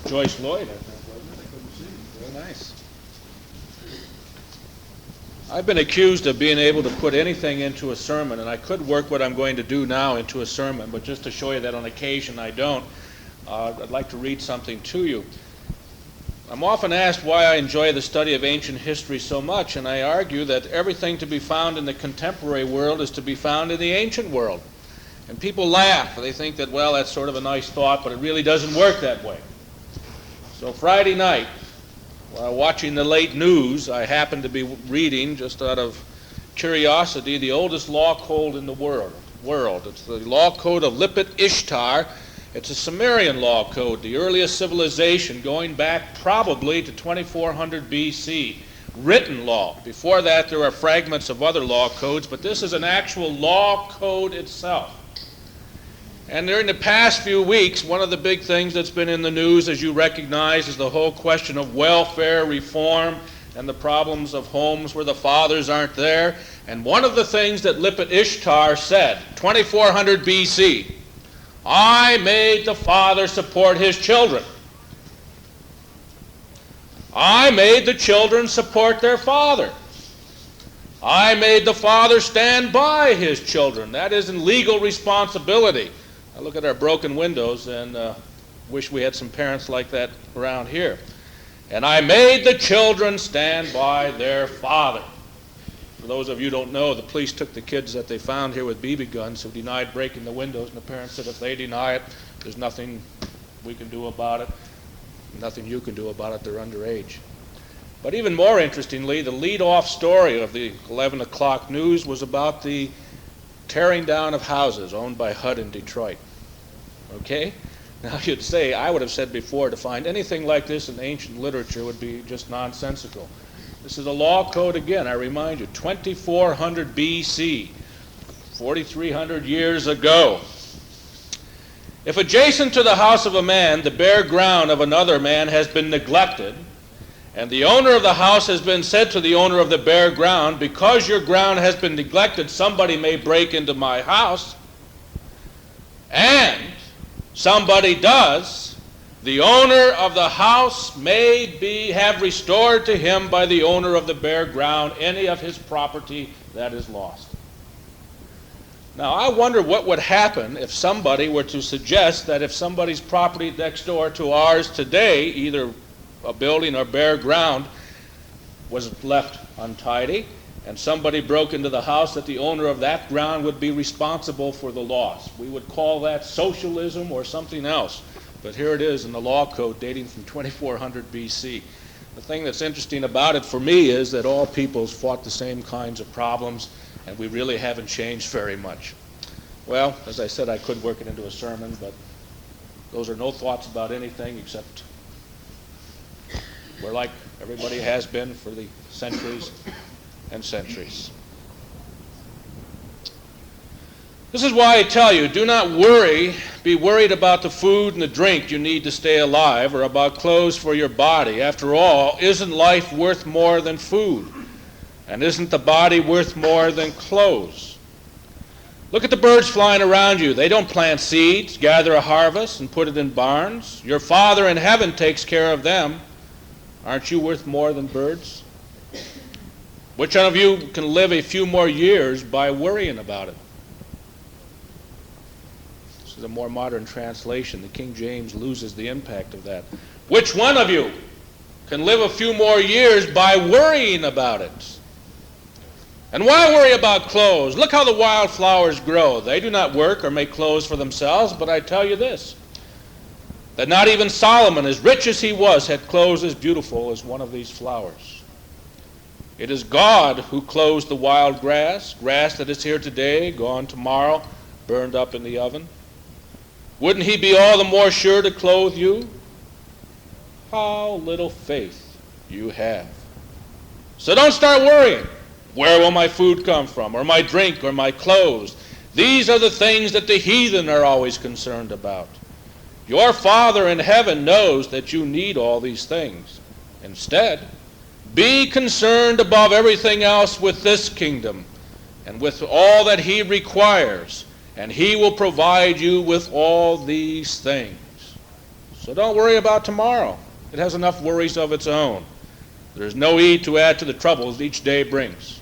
Joyce Lloyd, I think, wasn't it? I couldn't see. Very nice. I've been accused of being able to put anything into a sermon, and I could work what I'm going to do now into a sermon, but just to show you that on occasion I don't, I'd like to read something to you. I'm often asked why I enjoy the study of ancient history so much, and I argue that everything to be found in the contemporary world is to be found in the ancient world. And people laugh. They think that, well, that's sort of a nice thought, but it really doesn't work that way. So Friday night, while watching the late news, I happened to be reading, just out of curiosity, the oldest law code in the world. It's the law code of Lipit Ishtar. It's a Sumerian law code, the earliest civilization going back probably to 2400 BC. Written law. Before that, there are fragments of other law codes, but this is an actual law code itself. And during the past few weeks, one of the big things that's been in the news, as you recognize, is the whole question of welfare reform and the problems of homes where the fathers aren't there. And one of the things that Lipit Ishtar said, 2400 BC, I made the father support his children. I made the children support their father. I made the father stand by his children. That isn't legal responsibility. I look at our broken windows and wish we had some parents like that around here. And I made the children stand by their father. For those of you who don't know, the police took the kids that they found here with BB guns who denied breaking the windows, and the parents said if they deny it, there's nothing we can do about it, nothing you can do about it, they're underage. But even more interestingly, the lead-off story of the 11 o'clock news was about the tearing down of houses owned by HUD in Detroit. Okay? Now you'd say, I would have said before, to find anything like this in ancient literature would be just nonsensical. This is a law code again, I remind you, 2400 BC, 4,300 years ago. If adjacent to the house of a man, the bare ground of another man has been neglected, and the owner of the house has been said to the owner of the bare ground, because your ground has been neglected, somebody may break into my house, and somebody does, the owner of the house may have restored to him by the owner of the bare ground any of his property that is lost. Now, I wonder what would happen if somebody were to suggest that if somebody's property next door to ours today, either a building or bare ground, was left untidy, and somebody broke into the house, that the owner of that ground would be responsible for the loss. We would call that socialism or something else. But here it is in the law code dating from 2400 BC. The thing that's interesting about it for me is that all peoples fought the same kinds of problems, and we really haven't changed very much. Well, as I said, I could work it into a sermon, but those are no thoughts about anything except we're like everybody has been for the centuries and centuries. This is why I tell you, do not be worried about the food and the drink you need to stay alive, or about clothes for your body. After all, isn't life worth more than food? And isn't the body worth more than clothes? Look at the birds flying around you. They don't plant seeds, gather a harvest, and put it in barns. Your Father in heaven takes care of them. Aren't you worth more than birds? Which one of you can live a few more years by worrying about it? This is a more modern translation. The King James loses the impact of that. Which one of you can live a few more years by worrying about it? And why worry about clothes? Look how the wildflowers grow. They do not work or make clothes for themselves, but I tell you this, that not even Solomon, as rich as he was, had clothes as beautiful as one of these flowers. It is God who clothes the wild grass that is here today, gone tomorrow, burned up in the oven. Wouldn't he be all the more sure to clothe you? How little faith you have. So don't start worrying. Where will my food come from, or my drink, or my clothes? These are the things that the heathen are always concerned about. Your Father in heaven knows that you need all these things. Instead, be concerned above everything else with this kingdom and with all that he requires, and he will provide you with all these things. So don't worry about tomorrow. It has enough worries of its own. There's no need to add to the troubles each day brings.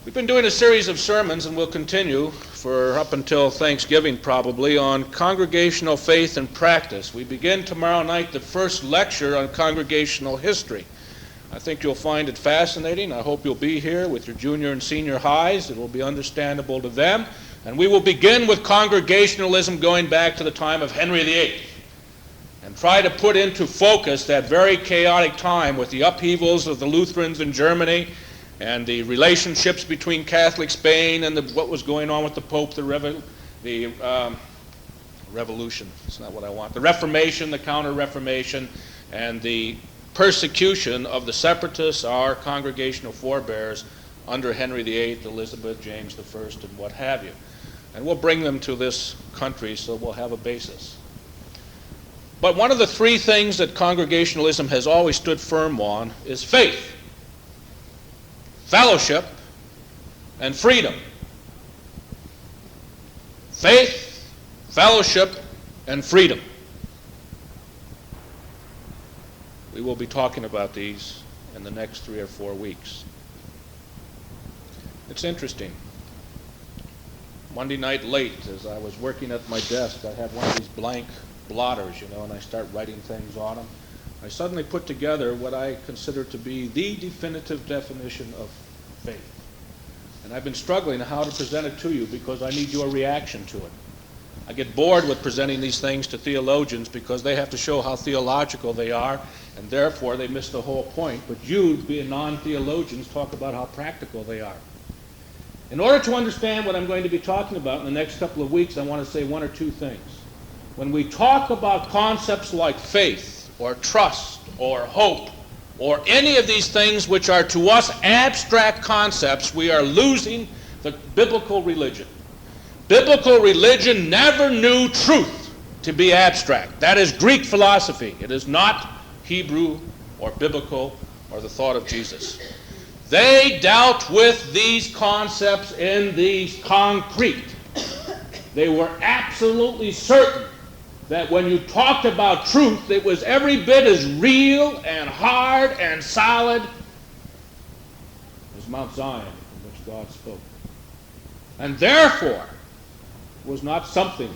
We've been doing a series of sermons, and we'll continue for up until Thanksgiving probably, on congregational faith and practice. We begin tomorrow night the first lecture on congregational history. I think you'll find it fascinating. I hope you'll be here with your junior and senior highs. It will be understandable to them. And we will begin with congregationalism going back to the time of Henry VIII and try to put into focus that very chaotic time with the upheavals of the Lutherans in Germany and the relationships between Catholic Spain and what was going on with the Pope, the Revolution. It's not what I want. The Reformation, the Counter-Reformation, and the persecution of the separatists, our congregational forebears, under Henry VIII, Elizabeth, James I, and what have you. And we'll bring them to this country so we'll have a basis. But one of the three things that congregationalism has always stood firm on is faith, fellowship, and freedom. Faith, fellowship, and freedom. We will be talking about these in the next 3 or 4 weeks. It's interesting. Monday night late, as I was working at my desk, I had one of these blank blotters, and I start writing things on them. I suddenly put together what I consider to be the definitive definition of faith. And I've been struggling how to present it to you because I need your reaction to it. I get bored with presenting these things to theologians because they have to show how theological they are, and therefore they miss the whole point. But you, being non-theologians, talk about how practical they are. In order to understand what I'm going to be talking about in the next couple of weeks, I want to say one or two things. When we talk about concepts like faith or trust or hope or any of these things which are to us abstract concepts, we are losing the biblical religion. Biblical religion never knew truth to be abstract. That is Greek philosophy. It is not Hebrew or biblical or the thought of Jesus. They dealt with these concepts in these concrete. They were absolutely certain that when you talked about truth, it was every bit as real and hard and solid as Mount Zion, from which God spoke. And therefore, it was not something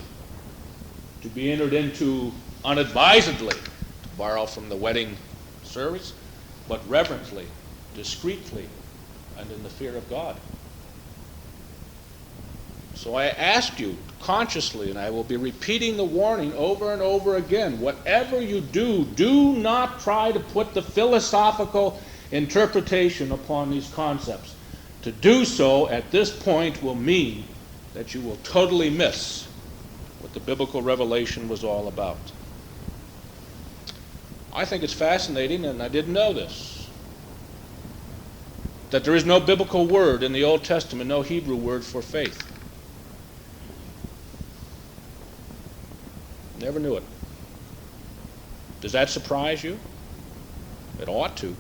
to be entered into unadvisedly, to borrow from the wedding service, but reverently, discreetly, and in the fear of God. So I ask you consciously, and I will be repeating the warning over and over again, whatever you do, do not try to put the philosophical interpretation upon these concepts. To do so at this point will mean that you will totally miss what the biblical revelation was all about. I think it's fascinating, and I didn't know this, that there is no biblical word in the Old Testament, no Hebrew word for faith. Never knew it. Does that surprise you? It ought to.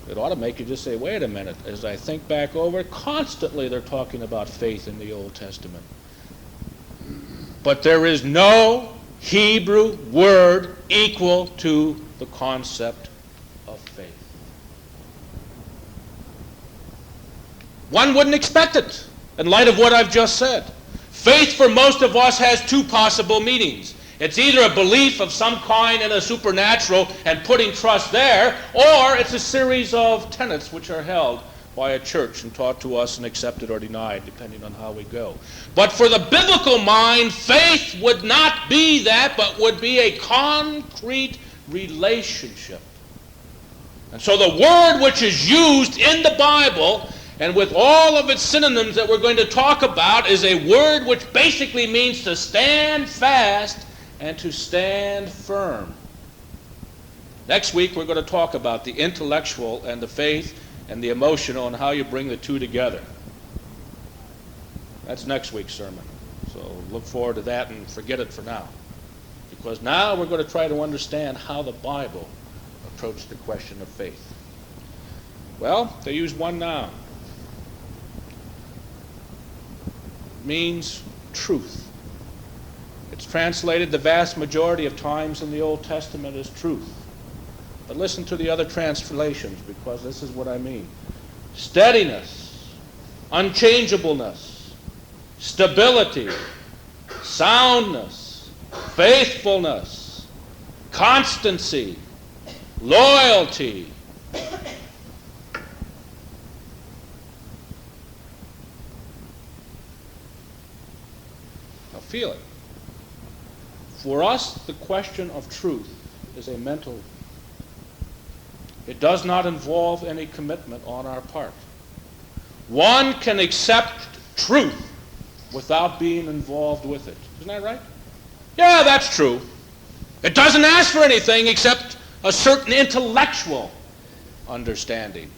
It ought to make you just say, wait a minute, as I think back over it, constantly they're talking about faith in the Old Testament. But there is no Hebrew word equal to the concept of faith. One wouldn't expect it in light of what I've just said. Faith for most of us has two possible meanings. It's either a belief of some kind in a supernatural and putting trust there, or it's a series of tenets which are held by a church and taught to us and accepted or denied, depending on how we go. But for the biblical mind, faith would not be that, but would be a concrete relationship. And so the word which is used in the Bible, and with all of its synonyms that we're going to talk about, is a word which basically means to stand fast and to stand firm. Next week we're going to talk about the intellectual and the faith and the emotional and how you bring the two together. That's next week's sermon. So look forward to that and forget it for now. Because now we're going to try to understand how the Bible approached the question of faith. Well, they use one noun. It means truth. It's translated the vast majority of times in the Old Testament as truth. But listen to the other translations, because this is what I mean. Steadiness, unchangeableness, stability, soundness, faithfulness, constancy, loyalty. Now feel it. For us, the question of truth is a mental. It does not involve any commitment on our part. One can accept truth without being involved with it. Isn't that right? Yeah, that's true. It doesn't ask for anything except a certain intellectual understanding.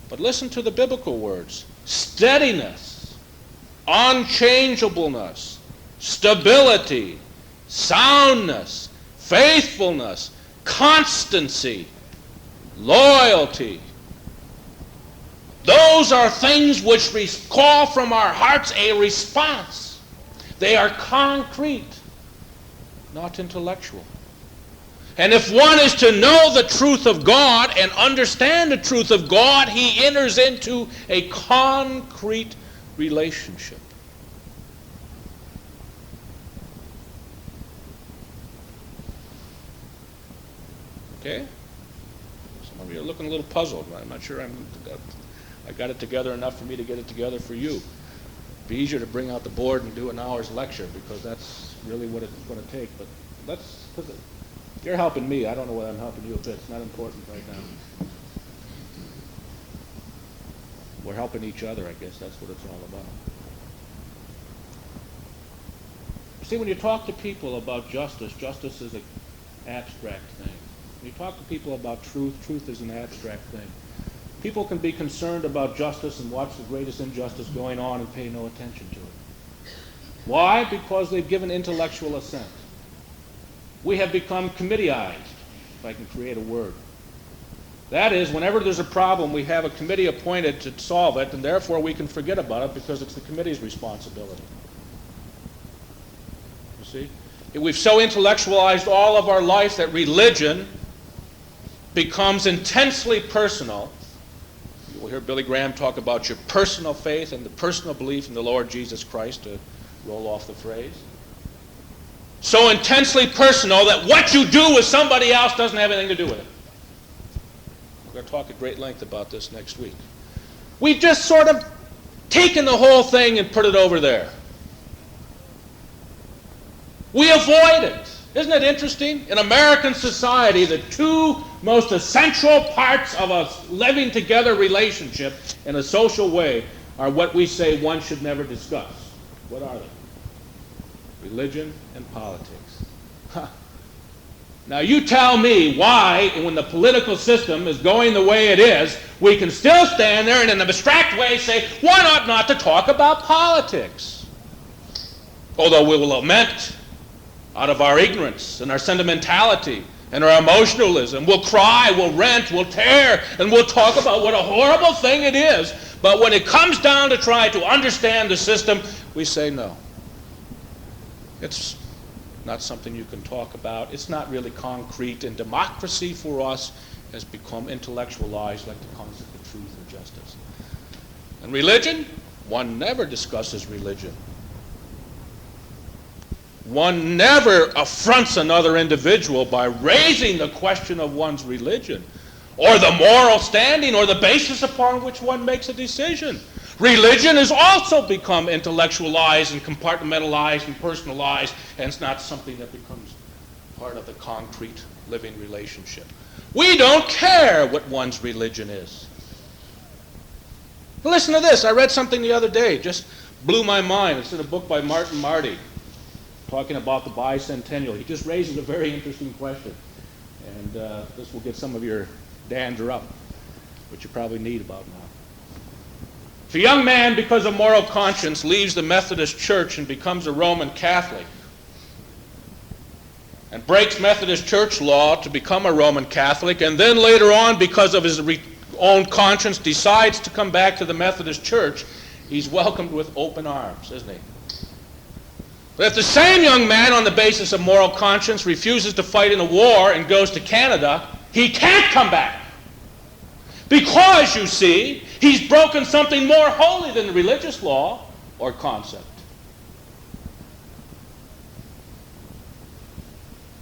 But listen to the biblical words. Steadiness, unchangeableness, stability, soundness, faithfulness, constancy, loyalty. Those are things which call from our hearts a response. They are concrete, not intellectual. And if one is to know the truth of God and understand the truth of God, he enters into a concrete relationship. Okay? Some of you are looking a little puzzled. I'm not sure I got it together enough for me to get it together for you. It'd be easier to bring out the board and do an hour's lecture, because that's really what it's going to take. But because you're helping me. I don't know whether I'm helping you a bit. It's not important right now. We're helping each other, I guess. That's what it's all about. See, when you talk to people about justice, justice is an abstract thing. When you talk to people about truth, truth is an abstract thing. People can be concerned about justice and watch the greatest injustice going on and pay no attention to it. Why? Because they've given intellectual assent. We have become committeeized, if I can create a word. That is, whenever there's a problem, we have a committee appointed to solve it, and therefore we can forget about it because it's the committee's responsibility. You see? We've so intellectualized all of our life that religion becomes intensely personal. You'll hear Billy Graham talk about your personal faith and the personal belief in the Lord Jesus Christ, to roll off the phrase. So intensely personal that what you do with somebody else doesn't have anything to do with it. We're going to talk at great length about this next week. We've just sort of taken the whole thing and put it over there. We avoid it. Isn't it interesting? In American society, the two most essential parts of a living together relationship in a social way are what we say one should never discuss. What are they? Religion and politics. Huh. Now you tell me why, when the political system is going the way it is, we can still stand there and in an abstract way say, one ought not to talk about politics. Although we will lament out of our ignorance and our sentimentality and our emotionalism. We'll cry, we'll rant, we'll tear, and we'll talk about what a horrible thing it is. But when it comes down to try to understand the system, we say no. It's not something you can talk about. It's not really concrete. And democracy for us has become intellectualized, like the concept of truth and justice. And religion? One never discusses religion. One never affronts another individual by raising the question of one's religion, or the moral standing, or the basis upon which one makes a decision. Religion has also become intellectualized and compartmentalized and personalized, and it's not something that becomes part of the concrete living relationship. We don't care what one's religion is. Listen to this. I read something the other day, just blew my mind. It's in a book by Martin Marty, talking about the bicentennial. He just raises a very interesting question. And this will get some of your dander up, which you probably need about now. If a young man, because of moral conscience, leaves the Methodist Church and becomes a Roman Catholic, and breaks Methodist Church law to become a Roman Catholic, and then later on, because of his own conscience, decides to come back to the Methodist Church, he's welcomed with open arms, isn't he? But if the same young man, on the basis of moral conscience, refuses to fight in a war and goes to Canada, he can't come back. Because, you see, he's broken something more holy than the religious law or concept.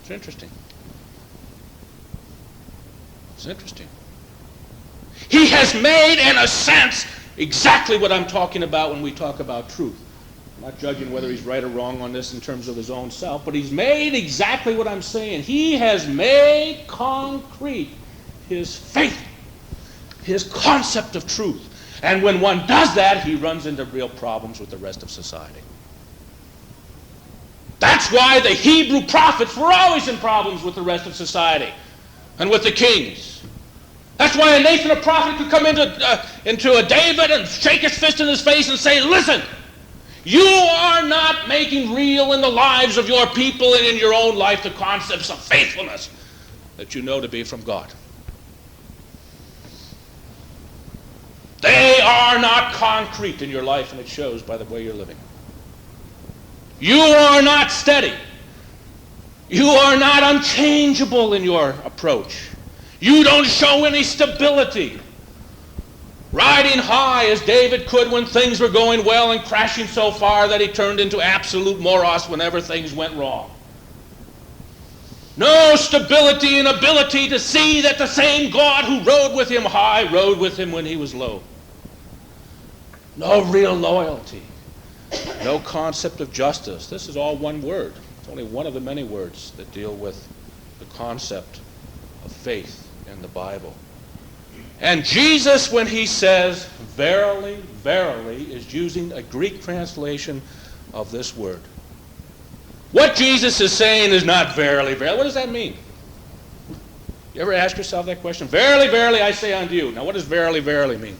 It's interesting. It's interesting. He has made, in a sense, exactly what I'm talking about when we talk about truth. I'm not judging whether he's right or wrong on this in terms of his own self, but he's made exactly what I'm saying. He has made concrete his faith, his concept of truth. And when one does that, he runs into real problems with the rest of society. That's why the Hebrew prophets were always in problems with the rest of society and with the kings. That's why a Nathan, a prophet, could come into a David and shake his fist in his face and say, listen, you are not making real in the lives of your people and in your own life the concepts of faithfulness that you know to be from God. They are not concrete in your life, and it shows by the way you're living. You are not steady. You are not unchangeable in your approach. You don't show any stability. Riding high as David could when things were going well and crashing so far that he turned into absolute moros whenever things went wrong. No stability and ability to see that the same God who rode with him high rode with him when he was low. No real loyalty. No concept of justice. This is all one word. It's only one of the many words that deal with the concept of faith in the Bible. And Jesus, when he says, verily, verily, is using a Greek translation of this word. What Jesus is saying is not verily, verily. What does that mean? You ever ask yourself that question? Verily, verily, I say unto you. Now, what does verily, verily mean?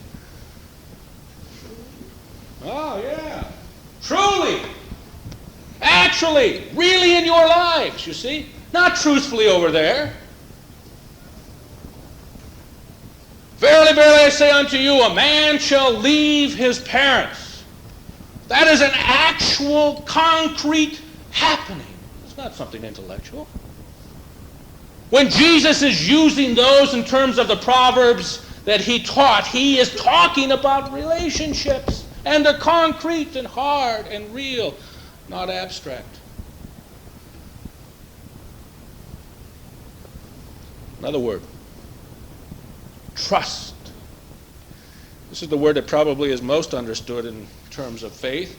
Oh, yeah. Truly. Actually. Really in your lives, you see? Not truthfully over there. Verily, verily, I say unto you, a man shall leave his parents. That is an actual, concrete happening. It's not something intellectual. When Jesus is using those in terms of the Proverbs that he taught, he is talking about relationships. And they're concrete and hard and real, not abstract. Another word. Trust. This is the word that probably is most understood in terms of faith,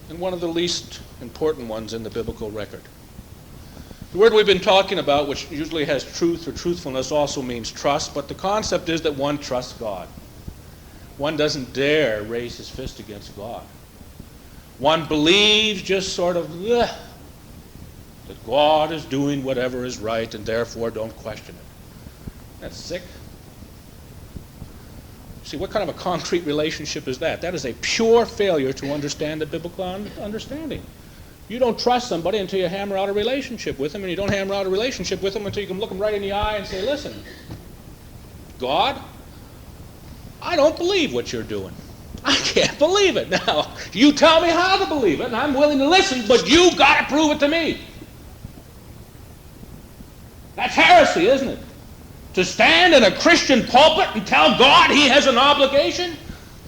and one of the least important ones in the biblical record. The word we've been talking about, which usually has truth or truthfulness, also means trust, but the concept is that one trusts God. One doesn't dare raise his fist against God. One believes just sort of that God is doing whatever is right and therefore don't question it. That's sick. See, what kind of a concrete relationship is that? That is a pure failure to understand the biblical understanding. You don't trust somebody until you hammer out a relationship with them, and you don't hammer out a relationship with them until you can look them right in the eye and say, listen, God, I don't believe what you're doing. I can't believe it. Now, you tell me how to believe it, and I'm willing to listen, but you've got to prove it to me. That's heresy, isn't it? To stand in a Christian pulpit and tell God he has an obligation?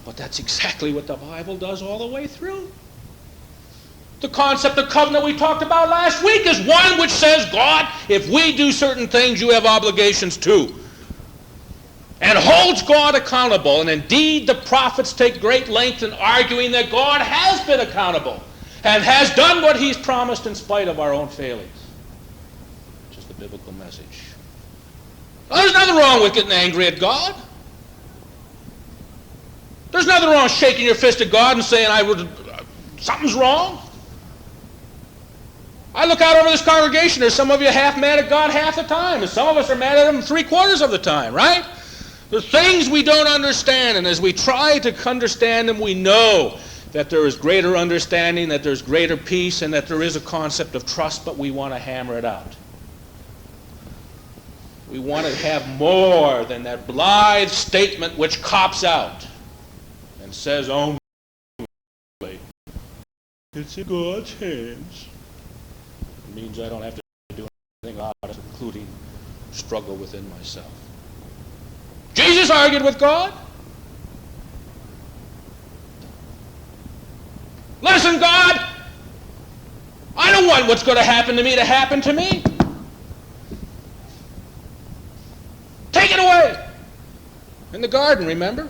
But that's exactly what the Bible does all the way through. The concept of covenant we talked about last week is one which says, God, if we do certain things, you have obligations too. And holds God accountable. And indeed, the prophets take great length in arguing that God has been accountable and has done what he's promised in spite of our own failings. Which is the biblical message. Well, there's nothing wrong with getting angry at God. There's nothing wrong shaking your fist at God and saying, something's wrong. I look out over this congregation. There's some of you half mad at God half the time, and some of us are mad at him 3/4 of the time, right? The things we don't understand, and as we try to understand them, we know that there is greater understanding, that there's greater peace, and that there is a concept of trust, but we want to hammer it out. We want to have more than that blithe statement which cops out and says only, it's in God's hands. It means I don't have to do anything about it, including struggle within myself. Jesus argued with God. Listen, God, I don't want what's going to happen to me. Take it away. In the garden, remember?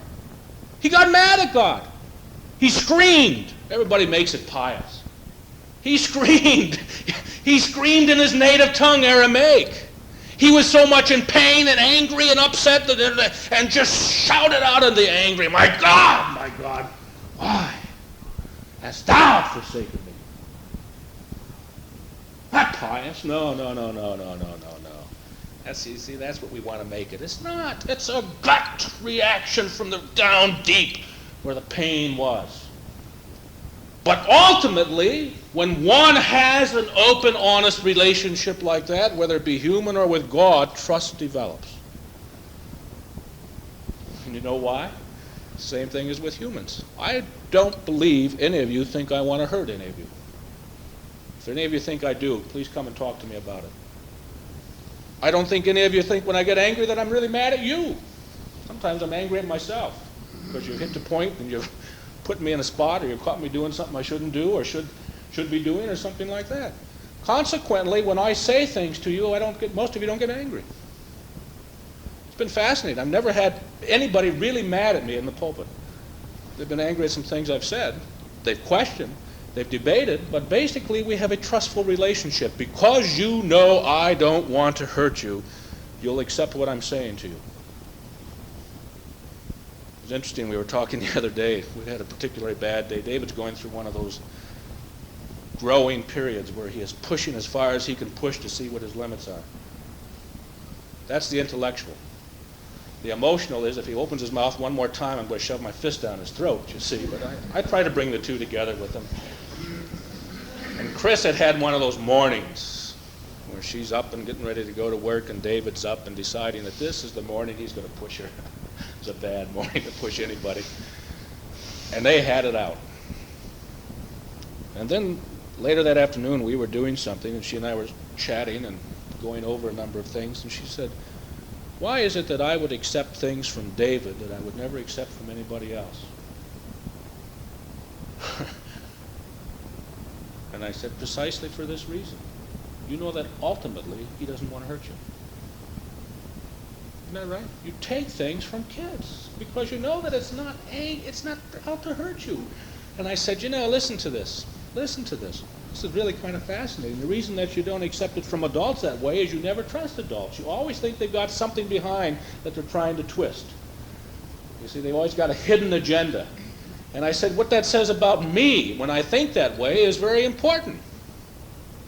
He got mad at God. He screamed. Everybody makes it pious. He screamed. He screamed in his native tongue, Aramaic. He was so much in pain and angry and upset and just shouted out in the angry, my God, why hast thou forsaken me? Not pious. No. That's what we want to make it. It's not. It's a gut reaction from the down deep where the pain was. But ultimately, when one has an open, honest relationship like that, whether it be human or with God, trust develops. And you know why? Same thing as with humans. I don't believe any of you think I want to hurt any of you. If any of you think I do, please come and talk to me about it. I don't think any of you think when I get angry that I'm really mad at you. Sometimes I'm angry at myself because you hit the point and you've put me in a spot, or you caught me doing something I shouldn't do or should be doing, or something like that. Consequently, when I say things to you, most of you don't get angry. It's been fascinating. I've never had anybody really mad at me in the pulpit. They've been angry at some things I've said. They've questioned. They've debated. But basically, we have a trustful relationship. Because you know I don't want to hurt you, you'll accept what I'm saying to you. It was interesting. We were talking the other day. We had a particularly bad day. David's going through one of those growing periods where he is pushing as far as he can push to see what his limits are. That's the intellectual. The emotional is if he opens his mouth one more time, I'm going to shove my fist down his throat, you see. But I try to bring the two together with him. And Chris had one of those mornings where she's up and getting ready to go to work, and David's up and deciding that this is the morning he's going to push her. It's a bad morning to push anybody. And they had it out. And then later that afternoon, we were doing something, and she and I were chatting and going over a number of things, and she said, why is it that I would accept things from David that I would never accept from anybody else? And I said, precisely for this reason. You know that ultimately he doesn't want to hurt you. Isn't that right? You take things from kids because you know that it's not out to hurt you. And I said, listen to this. Listen to this. This is really kind of fascinating. The reason that you don't accept it from adults that way is you never trust adults. You always think they've got something behind that they're trying to twist. You see, they've always got a hidden agenda. And I said, what that says about me when I think that way is very important.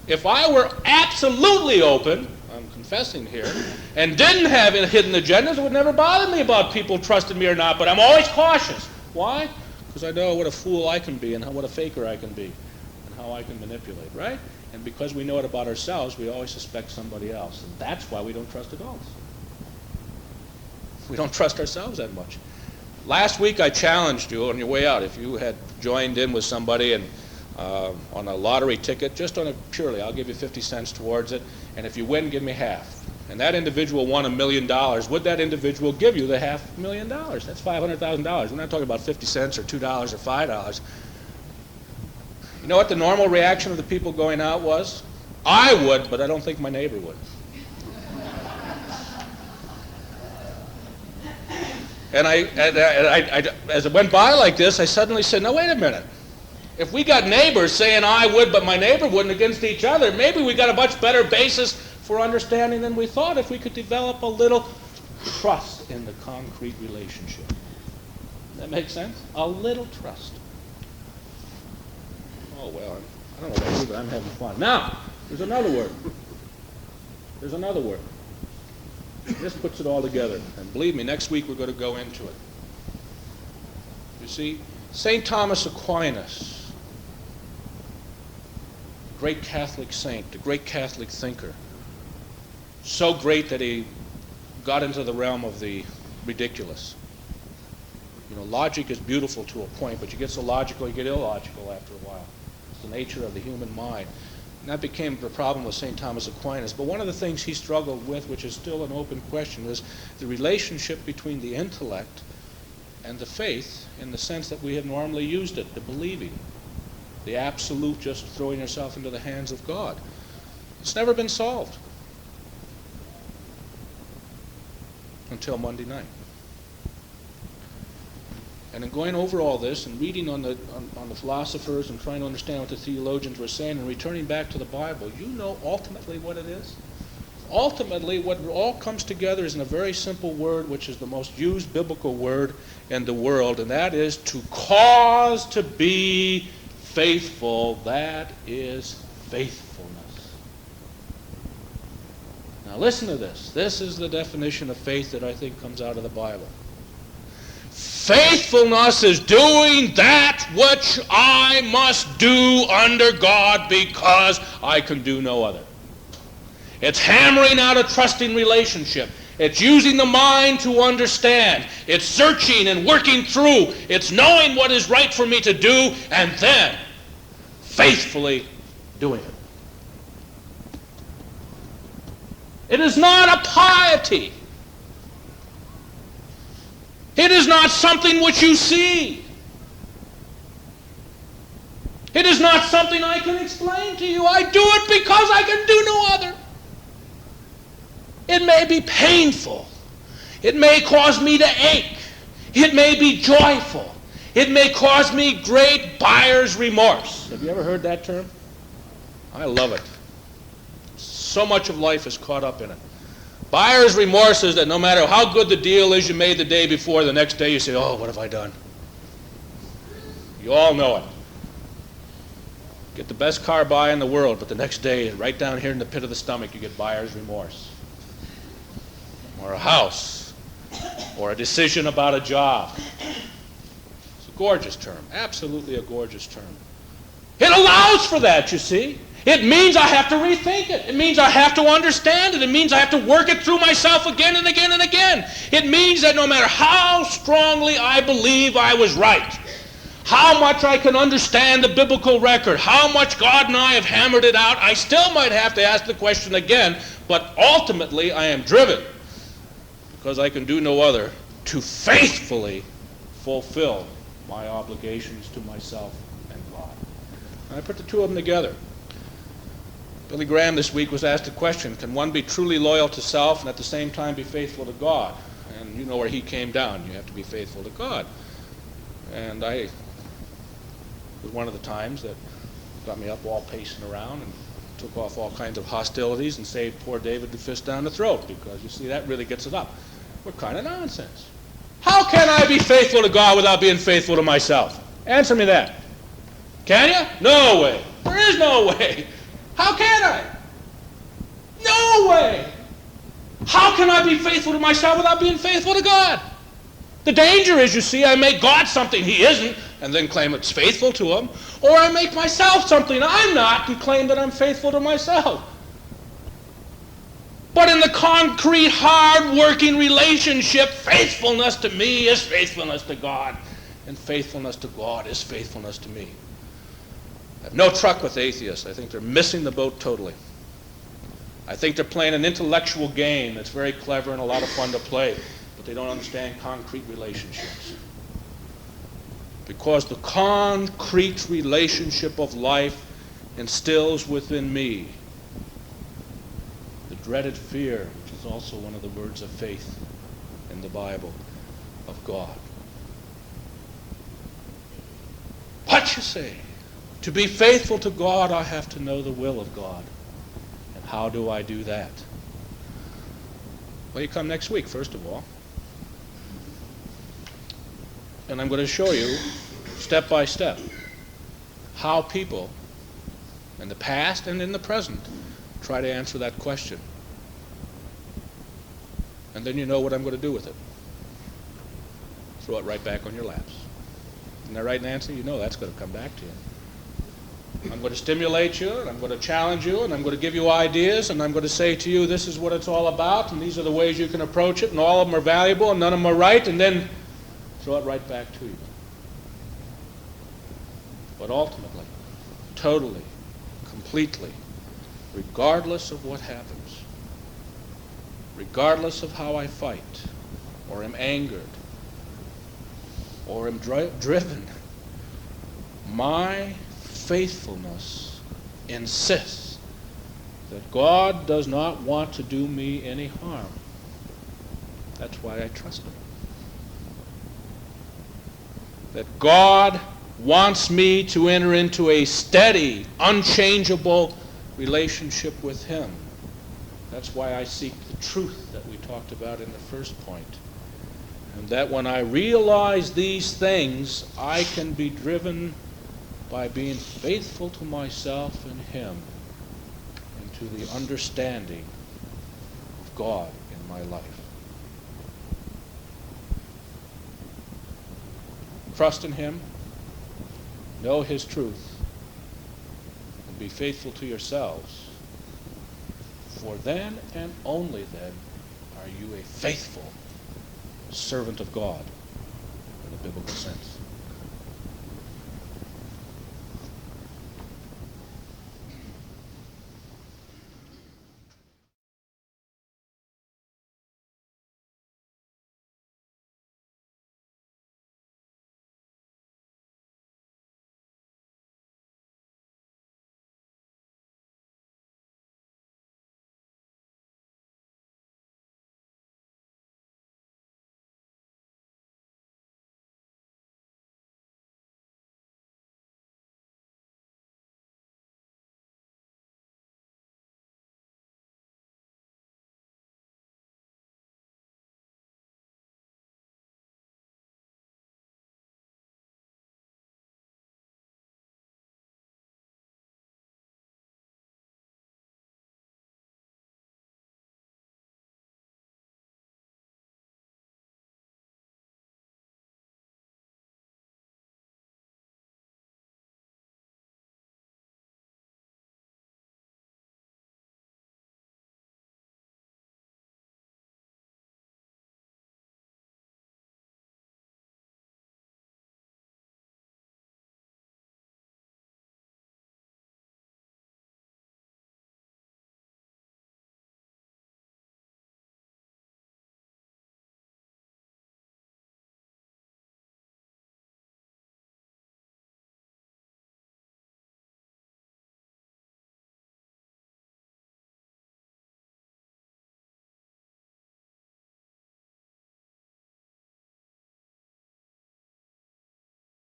If I were absolutely open, I'm confessing here, and didn't have hidden agendas, it would never bother me about people trusting me or not, but I'm always cautious. Why? Because I know what a fool I can be and what a faker I can be and how I can manipulate, right? And because we know it about ourselves, we always suspect somebody else. And that's why we don't trust adults. We don't trust ourselves that much. Last week I challenged you on your way out, if you had joined in with somebody and on a lottery ticket, just on a purely, I'll give you 50 cents towards it, and if you win, give me half. And that individual won $1 million. Would that individual give you the $500,000? That's $500,000. We're not talking about 50 cents or $2 or $5. You know what the normal reaction of the people going out was? I would, but I don't think my neighbor would. And as it went by like this, I suddenly said, no, wait a minute. If we got neighbors saying I would, but my neighbor wouldn't against each other, maybe we got a much better basis for understanding than we thought if we could develop a little trust in the concrete relationship. Does that make sense? A little trust. Oh, well, I don't know about you, but I'm having fun. Now, there's another word. There's another word. This puts it all together. And believe me, next week we're going to go into it. You see, St. Thomas Aquinas, great Catholic saint, a great Catholic thinker, so great that he got into the realm of the ridiculous. You know, logic is beautiful to a point, but you get so logical, you get illogical after a while. It's the nature of the human mind. And that became the problem with St. Thomas Aquinas. But one of the things he struggled with, which is still an open question, is the relationship between the intellect and the faith in the sense that we have normally used it, the believing, the absolute just throwing yourself into the hands of God. It's never been solved until Monday night. And in going over all this and reading on the philosophers and trying to understand what the theologians were saying and returning back to the Bible, you know ultimately what it is? Ultimately, what all comes together is in a very simple word, which is the most used biblical word in the world, and that is to cause to be faithful. That is faithfulness. Now listen to this. This is the definition of faith that I think comes out of the Bible. Faithfulness is doing that which I must do under God because I can do no other. It's hammering out a trusting relationship. It's using the mind to understand. It's searching and working through. It's knowing what is right for me to do and then faithfully doing it. It is not a piety. It is not something which you see. It is not something I can explain to you. I do it because I can do no other. It may be painful. It may cause me to ache. It may be joyful. It may cause me great buyer's remorse. Have you ever heard that term? I love it. So much of life is caught up in it. Buyer's remorse is that no matter how good the deal is you made the day before, the next day you say, oh, what have I done? You all know it. Get the best car buy in the world, but the next day, right down here in the pit of the stomach, you get buyer's remorse. Or a house, or a decision about a job. It's a gorgeous term, absolutely a gorgeous term. It allows for that, you see. It means I have to rethink it. It means I have to understand it. It means I have to work it through myself again and again and again. It means that no matter how strongly I believe I was right, how much I can understand the biblical record, how much God and I have hammered it out, I still might have to ask the question again, but ultimately I am driven, because I can do no other, to faithfully fulfill my obligations to myself and God. And I put the two of them together. Billy Graham this week was asked a question, can one be truly loyal to self and at the same time be faithful to God? And you know where he came down. You have to be faithful to God. And it was one of the times that got me up all pacing around and took off all kinds of hostilities and saved poor David the fist down the throat, because you see, that really gets it up. What kind of nonsense? How can I be faithful to God without being faithful to myself? Answer me that. Can you? No way. There is no way. How can I? No way. How can I be faithful to myself without being faithful to God? The danger is, you see, I make God something he isn't and then claim it's faithful to him, or I make myself something I'm not and claim that I'm faithful to myself. But in the concrete, hard-working relationship, faithfulness to me is faithfulness to God, and faithfulness to God is faithfulness to me. I have no truck with atheists. I think they're missing the boat totally. I think they're playing an intellectual game that's very clever and a lot of fun to play, but they don't understand concrete relationships. Because the concrete relationship of life instills within me the dreaded fear, which is also one of the words of faith in the Bible, of God. What you say? To be faithful to God, I have to know the will of God. And how do I do that? Well, you come next week, first of all. And I'm going to show you, step by step, how people in the past and in the present try to answer that question. And then you know what I'm going to do with it. Throw it right back on your laps. Isn't that right, Nancy? You know that's going to come back to you. I'm going to stimulate you, and I'm going to challenge you, and I'm going to give you ideas, and I'm going to say to you, this is what it's all about, and these are the ways you can approach it, and all of them are valuable, and none of them are right, and then throw it right back to you. But ultimately, totally, completely, regardless of what happens, regardless of how I fight, or am angered, or am driven, my faithfulness insists that God does not want to do me any harm. That's why I trust Him. That God wants me to enter into a steady, unchangeable relationship with Him. That's why I seek the truth that we talked about in the first point. And that when I realize these things, I can be driven by being faithful to myself and Him and to the understanding of God in my life. Trust in Him, know His truth, and be faithful to yourselves. For then and only then are you a faithful servant of God in the biblical sense.